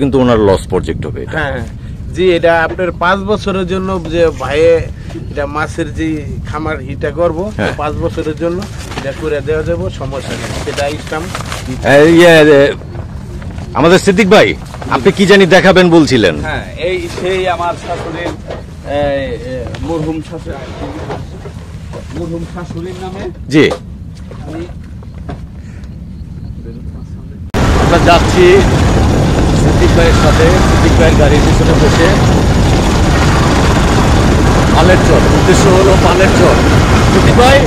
কিন্তু ওনার loss project হবে। হ্যাঁ জি, এটা আপনার 5 বছরের জন্য যে ভাইয়ে এটা মাছের যে খামার হিটা করবো 5 বছরের জন্য এটা করে দেওয়া যাবো, সমস্যা নেই। সেটা ইসলাম আমাদের সিদ্দিক ভাই, আপনি কি জানি দেখাবেন বলছিলেন? হ্যাঁ, এই সেই আমার শাশুড়ির মরহুম শাশুড়ির নামে। জি, আমরা যাচ্ছি সিদ্দিক ভাইয়ের সাথে, সিদ্দিক ভাইয়ের গাড়ির পিছনে বসে। পালের চর, উদ্দেশ্য হলো পালের চর। সিদ্দিক ভাই,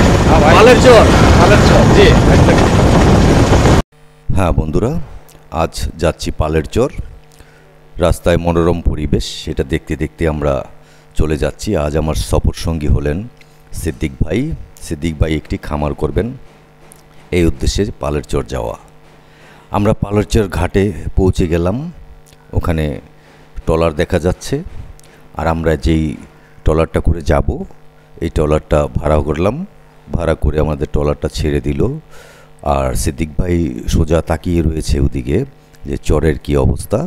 পালের চর, পালের চর। জি, হ্যাঁ বন্ধুরা, আজ যাচ্ছি পালের চর। রাস্তায় মনোরম পরিবেশ, সেটা দেখতে দেখতে আমরা চলে যাচ্ছি। আজ আমার সফর সঙ্গী হলেন সিদ্দিক ভাই। সিদ্দিক ভাই একটি খামার করবেন, এই উদ্দেশ্যে পালের চর যাওয়া। আমরা পালের চর ঘাটে পৌঁছে গেলাম। ওখানে ট্রলার দেখা যাচ্ছে, আর আমরা যেই ট্রলারটা করে যাব, এই ট্রলারটা ভাড়া করলাম। ভাড়া করে আমাদের ট্রলারটা ছেড়ে দিল। আর সিদ্দিক ভাই সোজা তাকিয়ে রয়েছে ওদিকে যে চরের কি অবস্থা।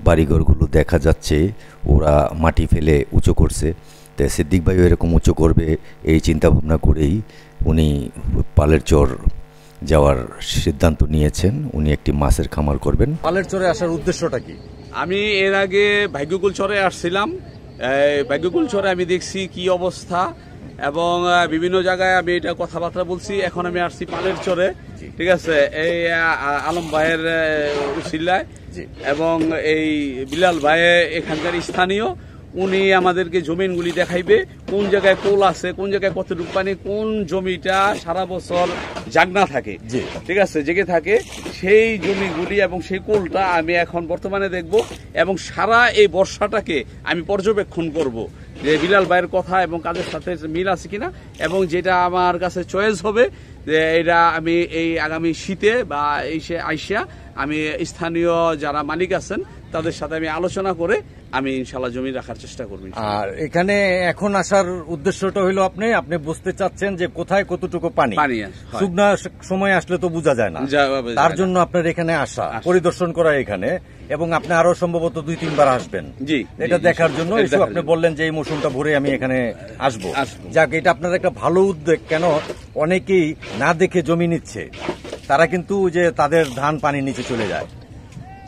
বাড়িঘরগুলো দেখা যাচ্ছে, ওরা মাটি ফেলে উঁচু করছে। তাই সিদ্দিক ভাইও এরকম উঁচু করবে এই চিন্তাভাবনা করেই উনি পালের চর যাওয়ার সিদ্ধান্ত নিয়েছেন। উনি একটি মাছের খামার করবেন। পালের চরে আসার উদ্দেশ্যটা কি? আমি এর আগে ভাগ্যকুল চরে আসছিলাম। ভাগ্যকুল চরে আমি দেখছি কি অবস্থা, এবং বিভিন্ন জায়গায় আমি এটা কথাবার্তা বলছি। এখন আমি আসছি পালের চরে, ঠিক আছে, এই আলম ভাইয়ের উসিলায়, এবং এই বিলাল ভাই এখানকার স্থানীয়। উনি আমাদেরকে জমিনগুলি দেখাইবে, কোন জায়গায় কোল আছে, কোন জায়গায় কতটুকু পানি, কোন জমিটা সারা বছর জাগনা থাকে, ঠিক আছে, জেগে থাকে, সেই জমিগুলি এবং সেই কোলটা আমি এখন বর্তমানে দেখব, এবং সারা এই বর্ষাটাকে আমি পর্যবেক্ষণ করব যে বিলাল ভাইয়ের কথা এবং কাজের সাথে মিল আছে কিনা, এবং যেটা আমার কাছে চয়েস হবে যে এটা আমি এই আগামী শীতে বা এই সে আইসা আমি স্থানীয় যারা মালিক আছেন তাদের সাথে আমি আলোচনা করে আমি ইনশাল্লাহ জমি রাখার চেষ্টা করব। আর এখানে এখন আসার উদ্দেশ্যটা হলো আপনি বুঝতে চাচ্ছেন যে কোথায় কতটুকু পানি। শুকনা সময় আসলে তো বোঝা যায় না, তার জন্য আপনার এখানে আসা, পরিদর্শন করা এখানে, এবং আপনি আরো সম্ভবত 2-3 বার আসবেন এটা দেখার জন্য। আপনি বললেন যে এই মৌসুমটা ভরে আমি এখানে আসবো। যাক, এটা আপনার একটা ভালো উদ্যোগ। কেন অনেকেই না দেখে জমি নিচ্ছে, তারা কিন্তু যে তাদের ধান পানি নিচে চলে যায়।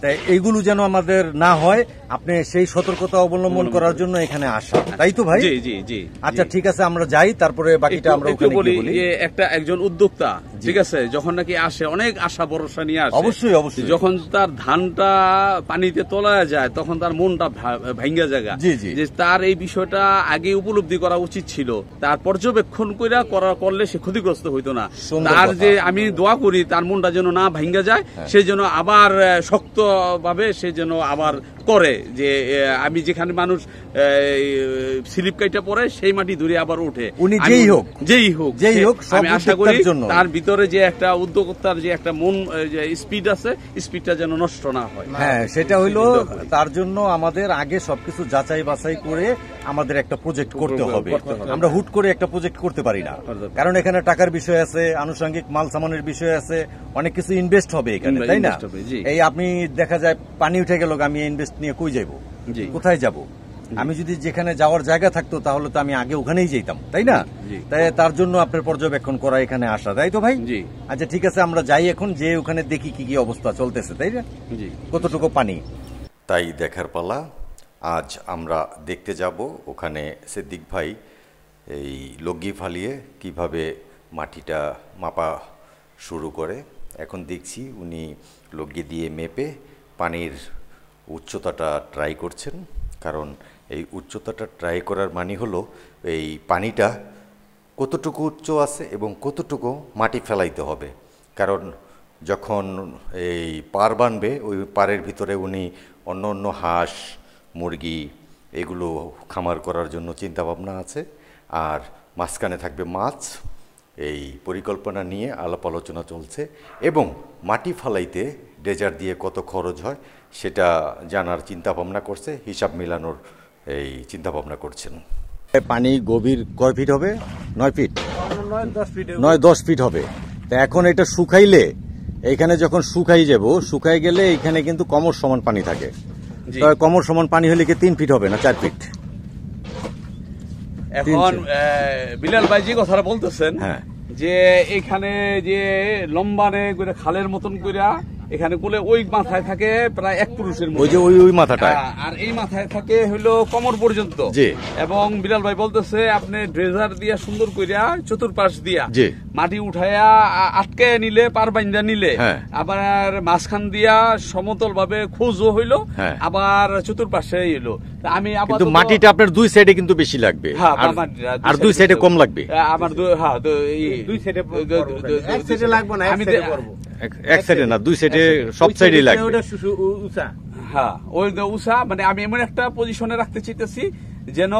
তাই এইগুলো যেন আমাদের না হয়, আপনি সেই সতর্কতা অবলম্বন করার জন্য এখানে আসা, তাই তো ভাই? জি জি জি। আচ্ছা ঠিক আছে, আমরা যাই, তারপরে বাকিটা আমরা ওখানে বলি। একজন উদ্যোক্তা, ঠিক আছে, যখন নাকি আসে অনেক আশা ভরসা নিয়ে আসে, অবশ্যই অবশ্যই, যখন তার ধানটা পানিতে তোলা যায় তখন তার মনটা ভাঙ্গা জায়গা, যে তার এই বিষয়টা আগে উপলব্ধি করা উচিত ছিল, তার পর্যবেক্ষণ করলে সে ক্ষতিগ্রস্ত হইতো না। তার যে আমি দোয়া করি তার মনটা যেন না ভাঙ্গা যায়, সে যেন আবার শক্ত ভাবে সে যেন আবার করে, যে আমি যেখানে মানুষ স্লিপ কাইটা পড়ে সেই মাটি ধরে আবার উঠে, উনি যেই হোক আমি আশা করি তার ভিতরে যে একটা উদ্যোক্তার যে একটা মন স্পিড আছে, স্পিডটা যেন নষ্ট না হয়। হ্যাঁ, সেটা হইলো তার জন্য আমাদের আগে সবকিছু যাচাই বাছাই করে আমাদের একটা প্রজেক্ট করতে হবে। আমরা হুট করে একটা প্রজেক্ট করতে পারি না, কারণ এখানে টাকার বিষয় আছে, আনুষঙ্গিক মাল সামানের বিষয় আছে, অনেক কিছু ইনভেস্ট হবে এখানে, তাই না? এই আপনি দেখা যায় পানি উঠে গেল, আমি ইনভেস্ট নিয়ে কই যাবো, কোথায় যাব? আমি যদি যেখানে যাওয়ার জায়গা থাকতো তাহলে তো আমি আগে ওখানেই যেতাম, তাই না? তাই তার জন্য আপনার পর্যবেক্ষণ করা, এখানে আসা, তাই তো ভাই? আচ্ছা ঠিক আছে, আমরা যাই এখন, যে ওখানে দেখি কি কি অবস্থা চলতেছে, তাই না, কতটুকু পানি, তাই দেখার পালা। আজ আমরা দেখতে যাব ওখানে সিদ্দিক ভাই এই লগি ফালিয়ে কিভাবে মাটিটা মাপা শুরু করে। এখন দেখছি উনি লগি দিয়ে মেপে পানির উচ্চতাটা ট্রাই করছেন, কারণ এই উচ্চতাটা ট্রাই করার মানে হলো এই পানিটা কতটুকু উচ্চ আছে এবং কতটুকু মাটি ফেলাইতে হবে। কারণ যখন এই পার বানবে, ওই পারের ভিতরে উনি অন্য অন্য হাঁস, মুরগি এগুলো খামার করার জন্য চিন্তাভাবনা আছে, আর মাঝখানে থাকবে মাছ। এই পরিকল্পনা নিয়ে আলাপ আলোচনা চলছে, এবং মাটি ফালাইতে ড্রেজার দিয়ে কত খরচ হয় সেটা জানার চিন্তাভাবনা করছে, হিসাব মিলানোর এই চিন্তাভাবনা করছেন। পানি গভীর কয় ফিট হবে? 9 ফিট, 9-10 ফিট হবে। তা এখন এটা শুকাইলে এইখানে যখন শুকাই গেলে এইখানে কিন্তু কোমর সমান পানি থাকে। জি। কোমর সমান পানি হলে কি 3 ফিট হবে না 4 ফিট? এখন বিলাল ভাই যে কথাটা বলতেছেন, হ্যাঁ। যে এখানে যে লম্বানে করে খালের মতন কইরা এখানে কোলে ওই মাথায় থাকে প্রায় 1 পুরুষের মতো, ওই যে ওই মাথাটা, আর এই মাথায় থাকে হলো কোমর পর্যন্ত। জি। এবং বিলাল ভাই বলতেছে আপনি ড্রেজার দিয়া সুন্দর কইরা চতুর্পাশ দিয়া জি। মাটি উঠাইয়া আটকে নিলে, পার বাইন্দা নিলে, হ্যাঁ। আবার মাঝখান দিয়া সমতল ভাবে খোঁজও হইলো, হ্যাঁ। আবার চতুর্পাশে এলো। তা আমি কিন্তু মাটিটা আপনার 2 সাইডে কিন্তু বেশি লাগবে, হ্যাঁ, আর 2 সাইডে কম লাগবে। আমার দুই সাইডে এক সাইডে লাগবে না, আমি এক সাইডে করব। এক সাইডে না, 2 সাইডে, সব সাইডে লাগবে। ওটা উঁচা। হ্যাঁ, ওই উষা মানে আমি এমন একটা পজিশনে রাখতে চাইতেছি যেন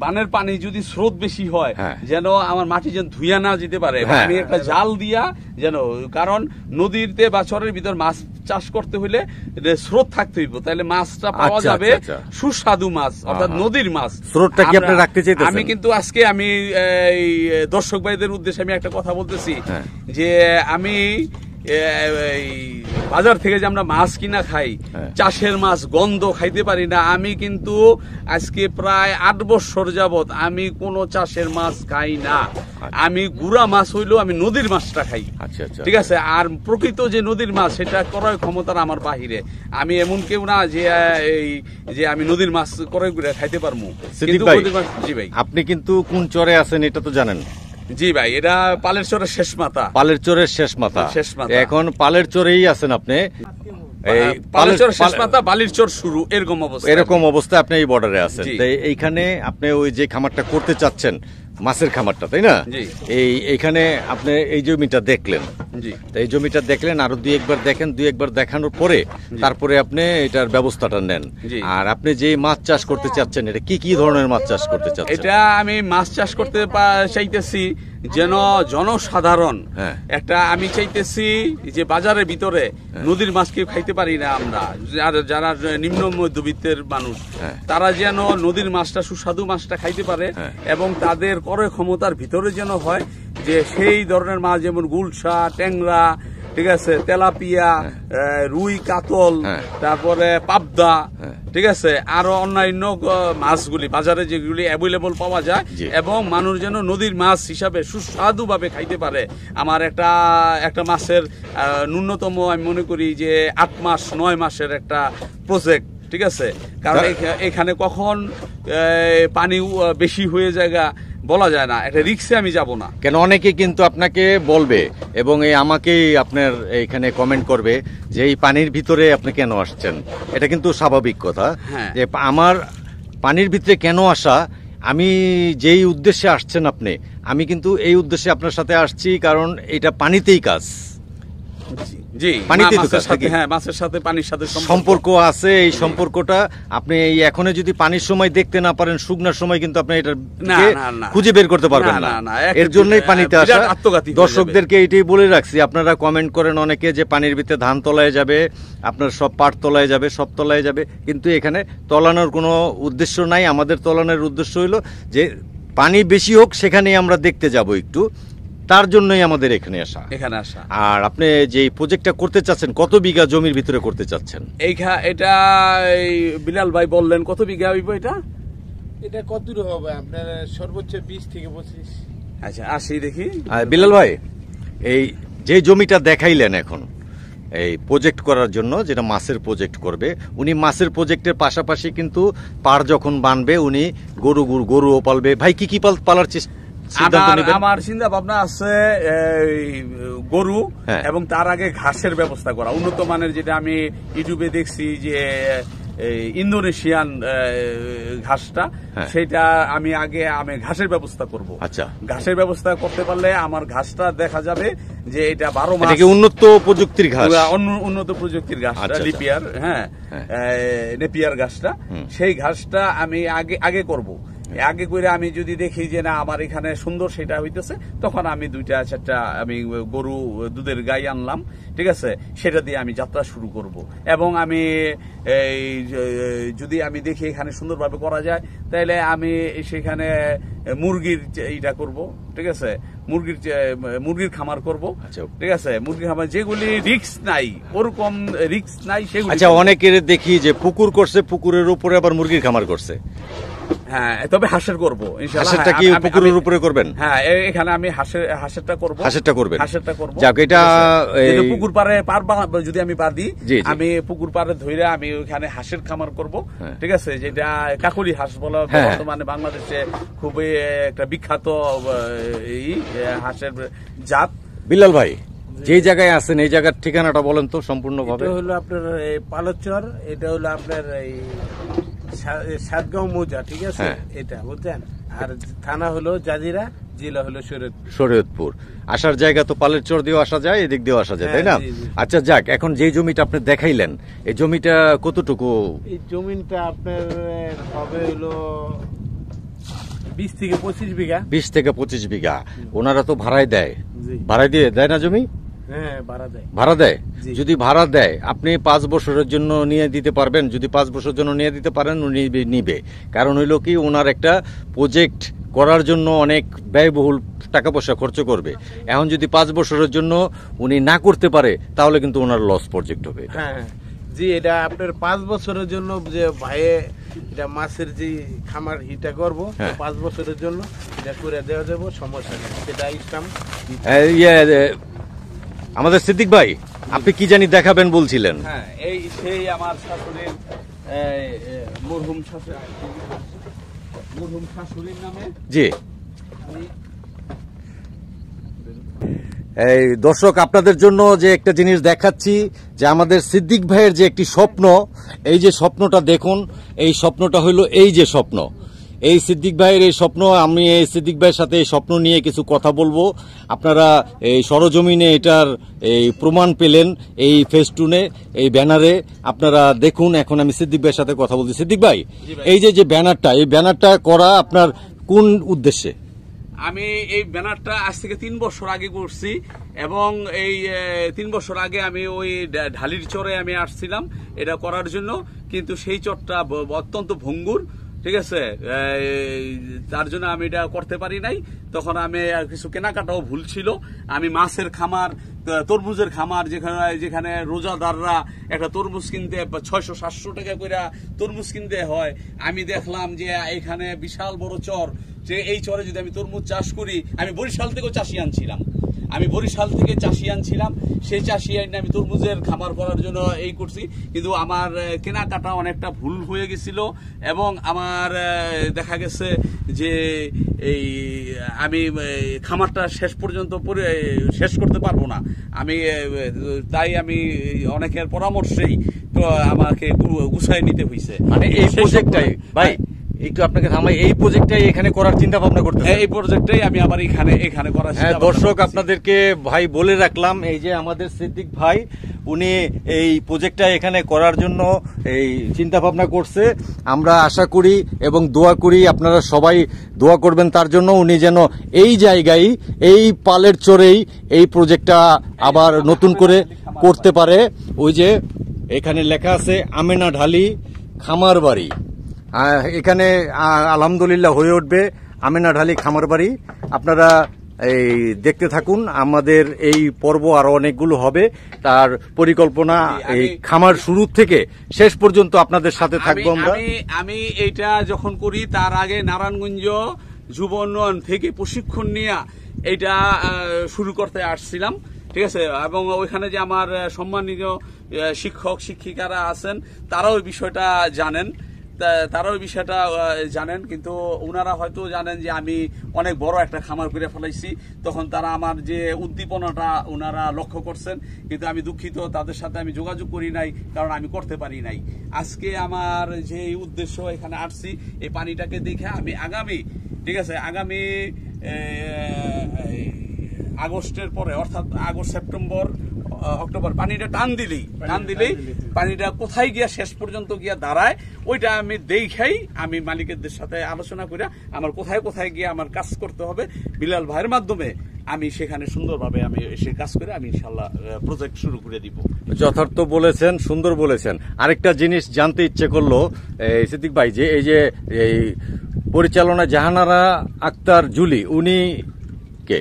বানের পানি যদি স্রোত বেশি হয়, হ্যাঁ। যেন আমার মাটি যেন ধুইয়া না যেতে পারে। হ্যাঁ। আমি একটা জাল দিয়া যেন, কারণ নদীতে বা চরের ভিতর মাছ চাষ করতে হইলে স্রোত থাকতে হইব, তাহলে মাছটা পাওয়া আচ্ছা, যাবে আচ্ছা, আচ্ছা। সুস্বাদু মাছ, অর্থাৎ নদীর মাছ। স্রোতটা কি আপনি রাখতে চাইতেছেন? আমি কিন্তু আজকে আমি এই দর্শক ভাইদের উদ্দেশ্যে আমি একটা কথা বলতেছি, হ্যাঁ। যে আমি এই বাজার থেকে যে আমরা মাছ কিনা খাই, হ্যাঁ। চাষের মাছ গন্ধ খাইতে পারি না। আমি কিন্তু আজকে প্রায় 8 বছর যাবত আমি কোনো চাষের মাছ খাই না। আমি গুড়া মাছ হইলেও আমি নদীর মাছটা খাই। আচ্ছা, আচ্ছা। ঠিক আছে। আর প্রকৃত যে নদীর মাছ সেটা ক্রয় ক্ষমতার আমার বাহিরে। আমি এমন কেউ না যে এই যে আমি নদীর মাছ ক্রয় করে খাইতে পারবো। সিদ্দিক ভাই, জি ভাই, আপনি কিন্তু কোন চরে আছেন এটা তো জানেন? জি ভাই, এটা পালের চরের শেষ মাথা। পালের চরের শেষ মাথা। শেষ মাথা। এখন পালের চরেই আছেন আপনি। এই পালের চর শেষ মাথা, বালির চর শুরু, এরকম অবস্থা। এরকম অবস্থায় আপনি এই বর্ডারে আছেন। জি। তো এইখানে আপনি ওই যে খামারটা করতে চাচ্ছেন, মাছের খামারটা, তাই না? জি। এইখানে আপনি এই জমিটা দেখলেন, জি। তো এই জমিটা দেখলেন, আরো 2-1 বার দেখেন, 2-1 বার দেখানোর পরে তারপরে আপনি এটার ব্যবস্থাটা নেন। জি। আর আপনি যে মাছ চাষ করতে চাচ্ছেন, এটা কি কি ধরনের মাছ চাষ করতে চাচ্ছেন? এটা আমি মাছ চাষ করতে চাইতেছি যেন জনসাধারণ হ্যাঁ। একটা, আমি চাইতেছি যে বাজারের ভিতরে নদীর মাছ কেউ খাইতে পারি না আমরা, যারা নিম্ন মধ্যবিত্তের মানুষ, হ্যাঁ। তারা যেন নদীর মাছটা, সুস্বাদু মাছটা খাইতে পারে, হ্যাঁ। এবং তাদের ক্রয় ক্ষমতার ভিতরে যেন হয় যে সেই ধরনের মাছ, যেমন গুলশা, ট্যাংরা, ঠিক আছে, তেলাপিয়া, রুই, কাতল, হ্যাঁ। তারপরে পাবদা, হ্যাঁ। ঠিক আছে, আরো অন্যান্য মাছগুলি বাজারে যেগুলি অ্যাভেলেবল পাওয়া যায়, জি। এবং মানুষ যেন নদীর মাছ হিসাবে সুস্বাদু ভাবে খাইতে পারে। আমার একটা মাছের ন্যূনতম আমি মনে করি যে 8 মাস 9 মাসের একটা প্রজেক্ট, ঠিক আছে। কারণ এখানে কখন পানি বেশি হয়ে জায়গা বলা যায় না, একটা রিক্সে আমি যাব না। কেন অনেকে কিন্তু আপনাকে বলবে, এবং এই আমাকেই আপনার এইখানে কমেন্ট করবে যে এই পানির ভিতরে আপনি কেন আসছেন। এটা কিন্তু স্বাভাবিক কথা, হ্যাঁ। যে আমার পানির ভিতরে কেন আসা, আমি যেই উদ্দেশ্যে আসছেন আপনি, আমি কিন্তু এই উদ্দেশ্যে আপনার সাথে আসছি, কারণ এটা পানিতেই কাজ। জি, পানিতে তো মাছের কাজ সাথে, নাকি? হ্যাঁ, মাছের সাথে পানির সাথে সম্পর্ক আছে। এই সম্পর্কটা আপনি এই এখনো যদি পানির সময় দেখতে না পারেন, শুকনার সময় কিন্তু আপনি এটা খুঁজে বের করতে পারবেন না। এর জন্যই পানিতে আসা। দর্শকদেরকে এটাই বলে রাখছি, আপনারা কমেন্ট করেন অনেকে যে পানির ভিতরে ধান তলায় যাবে, আপনার সব পাট তলায় যাবে, সব তলায় যাবে, কিন্তু এখানে তলানোর কোনো উদ্দেশ্য নাই। আমাদের তলানোর উদ্দেশ্য হইলো যে পানি বেশি হোক, সেখানেই আমরা দেখতে যাব একটু, তার জন্যই আমাদের এখানে আসা। আর আপনি যে প্রজেক্টটা করতে চাচ্ছেন, কত বিঘা জমির ভিতরে করতে চাচ্ছেন? এটা বিলাল ভাই বললেন কত বিঘা হইব এটা? এটা কত দূর হবে আপনার? সর্বোচ্চ 20 থেকে 25। আচ্ছা, আসি দেখি। বিলাল ভাই, এই যে জমিটা দেখাইলেন এখন এই প্রজেক্ট করার জন্য, যেটা মাছের প্রজেক্ট করবে, উনি মাছের প্রজেক্টের পাশাপাশি কিন্তু পার যখন বানবে উনি গরুও পালবে। ভাই কি কি পালার চেষ্টা? আমার চিন্তা ভাবনা আছে গরু, হ্যাঁ। এবং তার আগে ঘাসের ব্যবস্থা করা, উন্নত মানের, যেটা আমি ইউটিউবে দেখছি যে ইন্দোনেশিয়ান ঘাসটা, হ্যাঁ। সেটা আমি ঘাসের ব্যবস্থা করব। আচ্ছা, ঘাসের ব্যবস্থা করতে পারলে আমার ঘাসটা দেখা যাবে যে এটা 12 মাস উন্নত প্রযুক্তির ঘাস, উন্নত প্রযুক্তির ঘাসটা, আচ্ছা, লিপিয়ার, হ্যাঁ, নেপিয়ার ঘাসটা, সেই ঘাসটা আমি আগে করব। আগে করে আমি যদি দেখি যে না আমার এখানে সুন্দর সেটা হইতেছে, তখন আমি 2-4টা আমি গরু দুধের গাই আনলাম, ঠিক আছে, সেটা দিয়ে আমি যাত্রা শুরু করব। এবং আমি যদি আমি দেখি এখানে সুন্দরভাবে করা যায়, তাহলে আমি সেখানে মুরগির এইটা করব, ঠিক আছে, মুরগির খামার করব। আচ্ছা। ঠিক আছে, মুরগির খামার যেগুলি রিস্ক নাই, ওরকম রিস্ক নাই সেগুলি। আচ্ছা, অনেকের দেখি যে পুকুর করছে, পুকুরের উপরে আবার মুরগির খামার করছে। হ্যাঁ, তবে হাঁসের করবো ইনশাআল্লাহ। হাঁসেরটা কি পুকুরের উপরে করবেন? হ্যাঁ, এখানে আমি হাঁসেরটা করব। হাঁসেরটা করবেন? হাঁসেরটা করব। যাক, এটা পুকুর পাড়ে যদি আমি পারি, আমি পুকুর পাড়ে ধরে আমি ওখানে হাঁসের খামার করব। ঠিক আছে, যেটা কাকুলি হাঁস বলা বর্তমানে বাংলাদেশে খুবই একটা বিখ্যাত এই হাঁসের জাত। বিলাল ভাই, যে জায়গায় আছেন এই জায়গার ঠিকানাটা বলেন তো সম্পূর্ণভাবে। এটা হলো আপনার পালচর, এটা হলো আপনার এই সাতগাঁও মৌজা। ঠিক আছে, এটা বুঝছেন। আর থানা হলো জাজিরা, জেলা হলো শরীয়তপুর। আসার জায়গা তো পালের চর দিয়েও আসা যায়, এদিক দিয়েও আসা যায়, তাই না? আচ্ছা, যাক, এখন যে জমিটা আপনি দেখাইলেন, এই জমিটা কতটুকু? এই জমিটা আপনার হবে হলো 20 থেকে 25 বিঘা। 20 থেকে 25 বিঘা। ওনারা তো ভাড়ায় দেয়, ভাড়ায় দিয়ে দেয় না জমি? হ্যাঁ, ভাড়া দেয়। যদি ভাড়া দেয়, আপনি 5 বছরের জন্য নিয়ে দিতে পারবেন? যদি 5 বছরের জন্য নিয়ে দিতে পারেন, উনি নিবে। কারণ হইলো কি, ওনার একটা প্রজেক্ট করার জন্য অনেক ব্যয়বহুল টাকা পয়সা খরচ করবে। এখন যদি 5 বছরের জন্য উনি না করতে পারে, তাহলে কিন্তু ওনার লস প্রজেক্ট হবে। হ্যাঁ জি, এটা আপনার 5 বছরের জন্য যে ভাইয়ে এটা মাছের যে খামার হিটা করব, 5 বছরের জন্য এটা করে দেওয়া যাবে, সমস্যা নেই। সেটা ইসলাম। আমাদের সিদ্দিক ভাই, আপনি কি জানি দেখাবেন বলছিলেন? হ্যাঁ, এই সেই আমার শাশুড়ির মরহুম শাশুড়ির নামে। জি। এই দর্শক, আপনাদের জন্য যে একটা জিনিস দেখাচ্ছি, যে আমাদের সিদ্দিক ভাইয়ের যে একটি স্বপ্ন, এই যে স্বপ্নটা দেখুন, এই স্বপ্নটা হলো এই যে স্বপ্ন, এই সিদ্দিক ভাইয়ের এই স্বপ্ন। আমি এই সিদ্দিক ভাইয়ের সাথে এই স্বপ্ন নিয়ে কিছু কথা বলবো। আপনারা এই সরজমিনে এটার এই প্রমাণ পেলেন এই ফেস্টুনে, এই ব্যানারে। আপনারা দেখুন। এখন আমি সিদ্দিক ভাইয়ের সাথে কথা বলছি। সিদ্দিক ভাই, এই যে ব্যানারটা, এই ব্যানারটা করা আপনার কোন উদ্দেশ্যে? আমি এই ব্যানারটা আজ থেকে 3 বছর আগে করছি, এবং এই 3 বছর আগে আমি ওই ঢালির চরে আমি আসছিলাম এটা করার জন্য, কিন্তু সেই চরটা অত্যন্ত ভঙ্গুর। ঠিক আছে, তার জন্য আমি এটা করতে পারি নাই। তখন আমি কিছু কেনাকাটাও ভুল ছিল। আমি মাছের খামার, তরমুজের খামার, যেখানে রোজাদাররা একটা তরমুজ কিনতে 600-700 টাকা করে তরমুজ কিনতে হয়, আমি দেখলাম যে এখানে বিশাল বড় চর, যে এই চরে যদি আমি তরমুজ চাষ করি, আমি বরিশাল থেকেও চাষি আনছিলাম, সেই চাষি আইনে আমি তরমুজের খামার করার জন্য এই করছি। কিন্তু আমার কেনাকাটা অনেকটা ভুল হয়ে গেছিল, এবং আমার দেখা গেছে যে এই আমি খামারটা শেষ পর্যন্ত শেষ করতে পারবো না। তাই আমি অনেকের পরামর্শেই তো আমাকে গুছাই নিতে হয়েছে। মানে এই প্রজেক্টটাই ভাই, একটু আপনাকে থামাই, এই প্রজেক্টটাই এখানে করার চিন্তা ভাবনা করতে, এই প্রজেক্টটাই আমি আবার এখানে করার। হ্যাঁ দর্শক, আপনাদেরকে ভাই বলে রাখলাম, এই যে আমাদের সিদ্দিক ভাই, উনি এই প্রজেক্টটা এখানে করার জন্য এই চিন্তা ভাবনা করছে। আমরা আশা করি এবং দোয়া করি, আপনারা সবাই দোয়া করবেন তার জন্য, উনি যেন এই জায়গায়, এই পালের চরেই এই প্রজেক্টটা আবার নতুন করে করতে পারে। ওই যে এখানে লেখা আছে আমেনা ঢালি খামার বাড়ি, এখানে আলহামদুলিল্লাহ হয়ে উঠবে আমেনা ঢালি খামার বাড়ি। আপনারা এই দেখতে থাকুন, আমাদের এই পর্ব আরো অনেকগুলো হবে। তার পরিকল্পনা এই খামার শুরু থেকে শেষ পর্যন্ত আপনাদের সাথে থাকবো আমরা। আমি এইটা যখন করি, তার আগে নারায়ণগঞ্জ যুব উন্নয়ন থেকে প্রশিক্ষণ নিয়ে এইটা শুরু করতে আসছিলাম। ঠিক আছে, এবং ওইখানে যে আমার সম্মানিত শিক্ষক শিক্ষিকারা আছেন, তারাও এই বিষয়টা জানেন, কিন্তু ওনারা হয়তো জানেন যে আমি অনেক বড় একটা খামার করে ফেলাইছি। তখন তারা আমার যে উদ্দীপনাটা ওনারা লক্ষ্য করছেন, কিন্তু আমি দুঃখিত, তাদের সাথে আমি যোগাযোগ করি নাই, কারণ আমি করতে পারি নাই। আজকে আমার যে উদ্দেশ্য এখানে আসছি, এই পানিটাকে দেখে আমি আগামী আগস্টের পরে, অর্থাৎ আগস্ট, সেপ্টেম্বর, অক্টোবর পানিটা টান দিলেই পানিটা কোথায় গিয়া শেষ পর্যন্ত গিয়া দাঁড়ায়, ওইটা আমি দেখাই। আমি মালিকদের সাথে আলোচনা করে আমার কোথায় গিয়ে আমার কাজ করতে হবে, বিলাল ভাইয়ের মাধ্যমে আমি সেখানে সুন্দরভাবে আমি সে কাজ করে আমি ইনশাল্লাহ প্রজেক্ট শুরু করে দিব। যথার্থ বলেছেন, সুন্দর বলেছেন। আরেকটা জিনিস জানতে ইচ্ছে করলো সিদ্দিক ভাই, যে এই যে এই পরিচালনা জাহানারা আক্তার জুলি, উনি কে?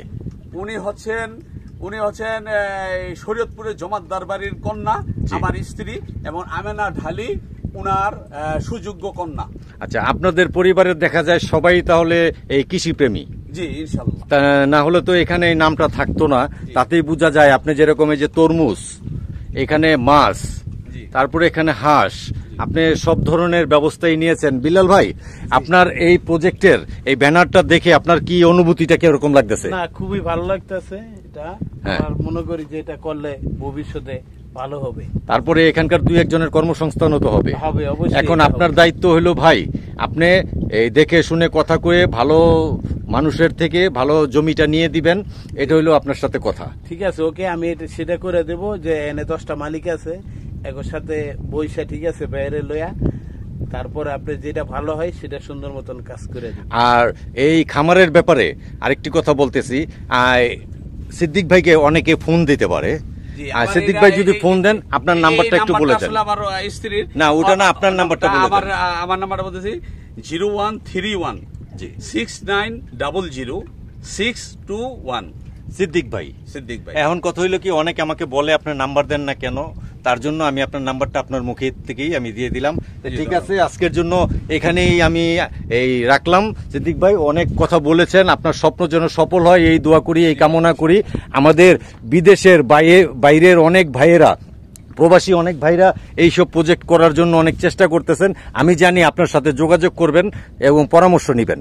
উনি হচ্ছেন এই শরীয়তপুরের জমাদ্দার বাড়ির কন্যা, আমার স্ত্রী, এবং আমেনা ঢালি উনার সুযোগ্য কন্যা। আচ্ছা, আপনাদের পরিবারের দেখা যায় সবাই তাহলে এই কৃষিপ্রেমী? জি, ইনশাল্লাহ। না হলে তো এখানে এই নামটা থাকতো না। তাতেই বোঝা যায় আপনি যেরকম এই যে তরমুজ, এখানে মাছ, তারপরে এখানে হাঁস, আপনি সব ধরনের ব্যবস্থাই নিয়েছেন। বিলাল ভাই, আপনার এই প্রজেক্টের এই ব্যানারটা দেখে আপনার কি অনুভূতিটা কিরকম লাগতেছে? না, খুবই ভালো লাগতেছে। এটা আমার মনে করি যে এটা করলে ভবিষ্যতে ভালো হবে। তারপরে এখানকার 2-1 জনের কর্মসংস্থানও তো হবে। অবশ্যই। এখন আপনার দায়িত্ব হলো ভাই, আপনি এই দেখে শুনে কথা কয়ে ভালো মানুষের থেকে ভালো জমিটা নিয়ে দিবেন, এটা হলো আপনার সাথে কথা। ঠিক আছে, ওকে, আমি সেটা করে দেব। যে এনে 10টা মালিক আছে, একর সাথে বৈশা, ঠিক আছে, বাইরে লইয়া, তারপরে আপনি যেটা ভালো হয় সেটা সুন্দর মতন কাজ করে দেবেন। আর এই খামারের ব্যাপারে আরেকটি কথা বলতেছি, সিদ্দিক ভাইকে অনেকে ফোন দিতে পারে। সিদ্দিক ভাই যদি ফোন দেন, আপনার নাম্বারটা একটু বলে দেন। আমার স্ত্রীর না, ওটা না, আপনার নাম্বারটা বলে দেন। আমার নাম্বারটা বলতেছি 013169000621। সিদ্দিক ভাই। এখন কথা হইলো কি, অনেকে আমাকে বলে আপনার নাম্বার দেন না কেন, তার জন্য আমি আপনার নাম্বারটা আপনার মুখে থেকেই আমি দিয়ে দিলাম। ঠিক আছে, আজকের জন্য এখানেই আমি এই রাখলাম। সিদ্দিক ভাই অনেক কথা বলেছেন, আপনার স্বপ্ন যেন সফল হয় এই দোয়া করি, এই কামনা করি। আমাদের বিদেশের বাইরের অনেক ভাইয়েরা, প্রবাসী অনেক ভাইরা এইসব প্রজেক্ট করার জন্য অনেক চেষ্টা করতেছেন। আমি জানি আপনার সাথে যোগাযোগ করবেন এবং পরামর্শ নেবেন।